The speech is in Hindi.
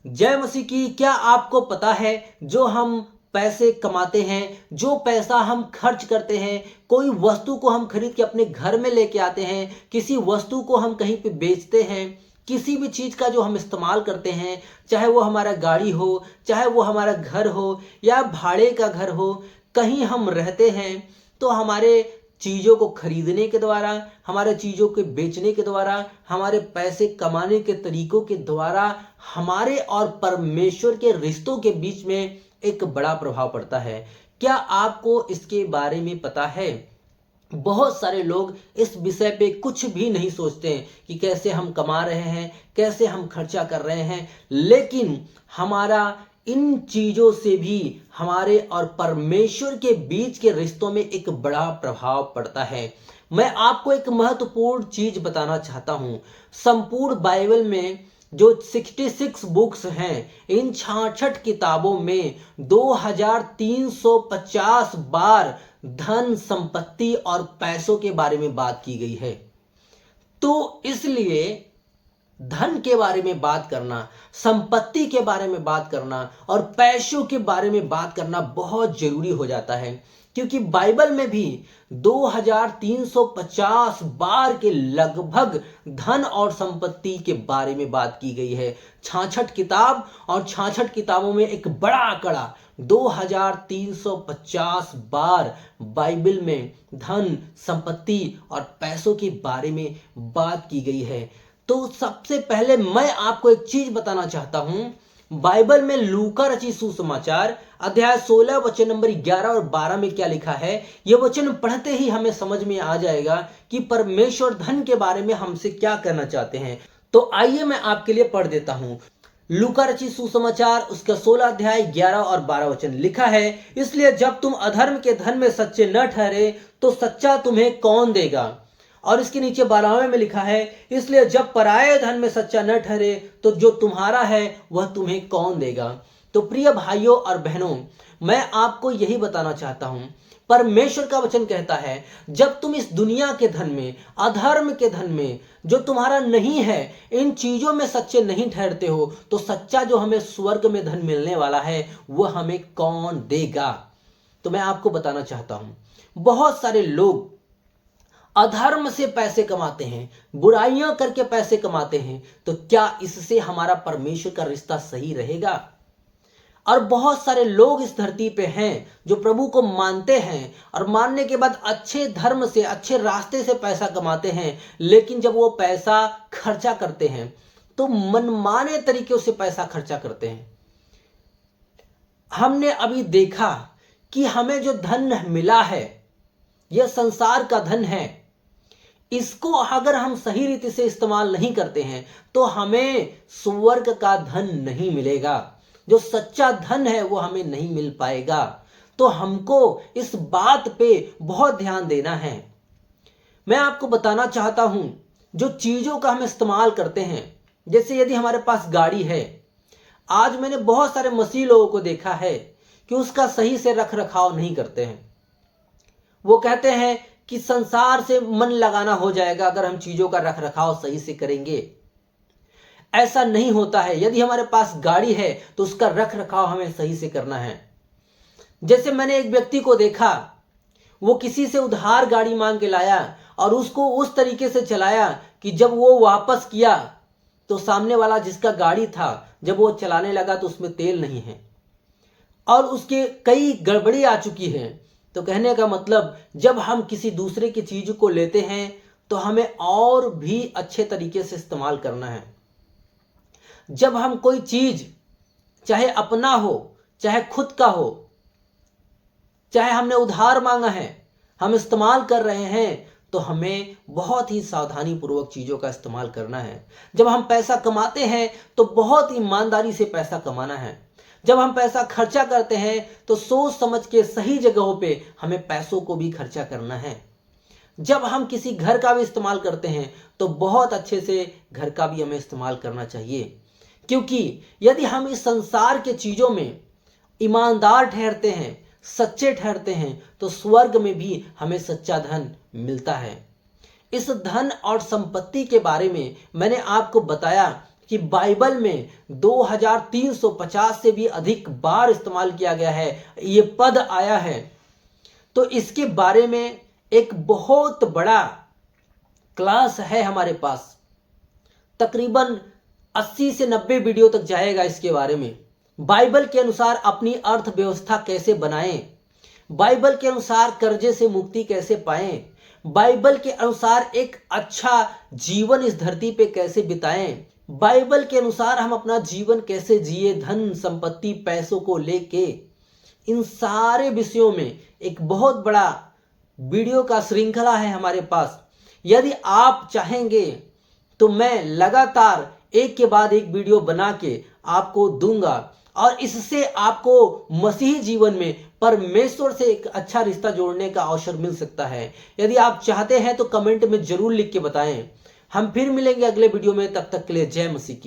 जय मसीह की। क्या आपको पता है जो हम पैसे कमाते हैं, जो पैसा हम खर्च करते हैं, कोई वस्तु को हम खरीद के अपने घर में लेके आते हैं, किसी वस्तु को हम कहीं पे बेचते हैं, किसी भी चीज का जो हम इस्तेमाल करते हैं, चाहे वो हमारा गाड़ी हो, चाहे वो हमारा घर हो या भाड़े का घर हो, कहीं हम रहते हैं तो हमारे चीज़ों को खरीदने के द्वारा, हमारे चीज़ों के बेचने के द्वारा, हमारे पैसे कमाने के तरीकों के द्वारा हमारे और परमेश्वर के रिश्तों के बीच में एक बड़ा प्रभाव पड़ता है। क्या आपको इसके बारे में पता है? बहुत सारे लोग इस विषय पे कुछ भी नहीं सोचते हैं कि कैसे हम कमा रहे हैं, कैसे हम खर्चा कर रहे हैं, लेकिन हमारा इन चीजों से भी हमारे और परमेश्वर के बीच के रिश्तों में एक बड़ा प्रभाव पड़ता है। मैं आपको एक महत्वपूर्ण चीज बताना चाहता हूं। संपूर्ण बाइबल में जो 66 बुक्स हैं, इन 66 किताबों में 2350 बार धन, संपत्ति और पैसों के बारे में बात की गई है। तो इसलिए धन के बारे में बात करना, संपत्ति के बारे में बात करना और पैसों के बारे में बात करना बहुत जरूरी हो जाता है, क्योंकि बाइबल में भी 2350 बार के लगभग धन और संपत्ति के बारे में बात की गई है। 66 किताब और 66 किताबों में एक बड़ा आंकड़ा 2350 बार बाइबल में धन, संपत्ति और पैसों के बारे में बात की गई है। तो सबसे पहले मैं आपको एक चीज बताना चाहता हूं। बाइबल में लूका रचित सुसमाचार अध्याय 16 वचन नंबर 11 और 12 में क्या लिखा है, यह वचन पढ़ते ही हमें समझ में आ जाएगा कि परमेश्वर धन के बारे में हमसे क्या करना चाहते हैं। तो आइए मैं आपके लिए पढ़ देता हूं। लूका रचित सुसमाचार उसका 16 अध्याय 11 और 12 वचन लिखा है, इसलिए जब तुम अधर्म के धन में सच्चे न ठहरे तो सच्चा तुम्हें कौन देगा। और इसके नीचे 12वें में लिखा है, इसलिए जब पराये धन में सच्चा न ठहरे तो जो तुम्हारा है वह तुम्हें कौन देगा। तो प्रिय भाइयों और बहनों, मैं आपको यही बताना चाहता हूं। परमेश्वर का वचन कहता है, जब तुम इस दुनिया के धन में, अधर्म के धन में, जो तुम्हारा नहीं है, इन चीजों में सच्चे नहीं ठहरते हो, तो सच्चा जो हमें स्वर्ग में धन मिलने वाला है वह हमें कौन देगा। तो मैं आपको बताना चाहता हूं, बहुत सारे लोग अधर्म से पैसे कमाते हैं, बुराइयां करके पैसे कमाते हैं, तो क्या इससे हमारा परमेश्वर का रिश्ता सही रहेगा? और बहुत सारे लोग इस धरती पे हैं जो प्रभु को मानते हैं और मानने के बाद अच्छे धर्म से, अच्छे रास्ते से पैसा कमाते हैं, लेकिन जब वो पैसा खर्चा करते हैं तो मनमाने तरीके से पैसा खर्चा करते हैं। हमने अभी देखा कि हमें जो धन मिला है, यह संसार का धन है, इसको अगर हम सही रीति से इस्तेमाल नहीं करते हैं तो हमें स्वर्ग का धन नहीं मिलेगा। जो सच्चा धन है वो हमें नहीं मिल पाएगा। तो हमको इस बात पे बहुत ध्यान देना है। मैं आपको बताना चाहता हूं, जो चीजों का हम इस्तेमाल करते हैं, जैसे यदि हमारे पास गाड़ी है, आज मैंने बहुत सारे मसीह लोगों को देखा है कि उसका सही से रख रखाव नहीं करते हैं। वो कहते हैं कि संसार से मन लगाना हो जाएगा अगर हम चीजों का रख रखाव सही से करेंगे। ऐसा नहीं होता है। यदि हमारे पास गाड़ी है तो उसका रख रखाव हमें सही से करना है। जैसे मैंने एक व्यक्ति को देखा, वो किसी से उधार गाड़ी मांग के लाया और उसको उस तरीके से चलाया कि जब वो वापस किया तो सामने वाला जिसका गाड़ी था, जब वो चलाने लगा तो उसमें तेल नहीं है और उसके कई गड़बड़ी आ चुकी है। तो कहने का मतलब, जब हम किसी दूसरे की चीज को लेते हैं तो हमें और भी अच्छे तरीके से इस्तेमाल करना है। जब हम कोई चीज, चाहे अपना हो, चाहे खुद का हो, चाहे हमने उधार मांगा है, हम इस्तेमाल कर रहे हैं, तो हमें बहुत ही सावधानी पूर्वक चीजों का इस्तेमाल करना है। जब हम पैसा कमाते हैं तो बहुत ईमानदारी से पैसा कमाना है। जब हम पैसा खर्चा करते हैं तो सोच समझ के सही जगहों पे हमें पैसों को भी खर्चा करना है। जब हम किसी घर का भी इस्तेमाल करते हैं तो बहुत अच्छे से घर का भी हमें इस्तेमाल करना चाहिए, क्योंकि यदि हम इस संसार के चीजों में ईमानदार ठहरते हैं, सच्चे ठहरते हैं, तो स्वर्ग में भी हमें सच्चा धन मिलता है। इस धन और संपत्ति के बारे में मैंने आपको बताया कि बाइबल में 2350 से भी अधिक बार इस्तेमाल किया गया है, ये पद आया है। तो इसके बारे में एक बहुत बड़ा क्लास है हमारे पास, तकरीबन 80 से 90 वीडियो तक जाएगा इसके बारे में। बाइबल के अनुसार अपनी अर्थव्यवस्था कैसे बनाएं, बाइबल के अनुसार कर्जे से मुक्ति कैसे पाएं, बाइबल के अनुसार एक अच्छा जीवन इस धरती पे कैसे बिताएं, बाइबल के अनुसार हम अपना जीवन कैसे जिए, धन संपत्ति पैसों को लेके, इन सारे विषयों में एक बहुत बड़ा वीडियो का श्रृंखला है हमारे पास। यदि आप चाहेंगे तो मैं लगातार एक के बाद एक वीडियो बना के आपको दूंगा और इससे आपको मसीही जीवन में परमेश्वर से एक अच्छा रिश्ता जोड़ने का अवसर मिल सकता है। यदि आप चाहते हैं तो कमेंट में जरूर लिख के बताएं। हम फिर मिलेंगे अगले वीडियो में, तब तक के लिए जय मसीह की।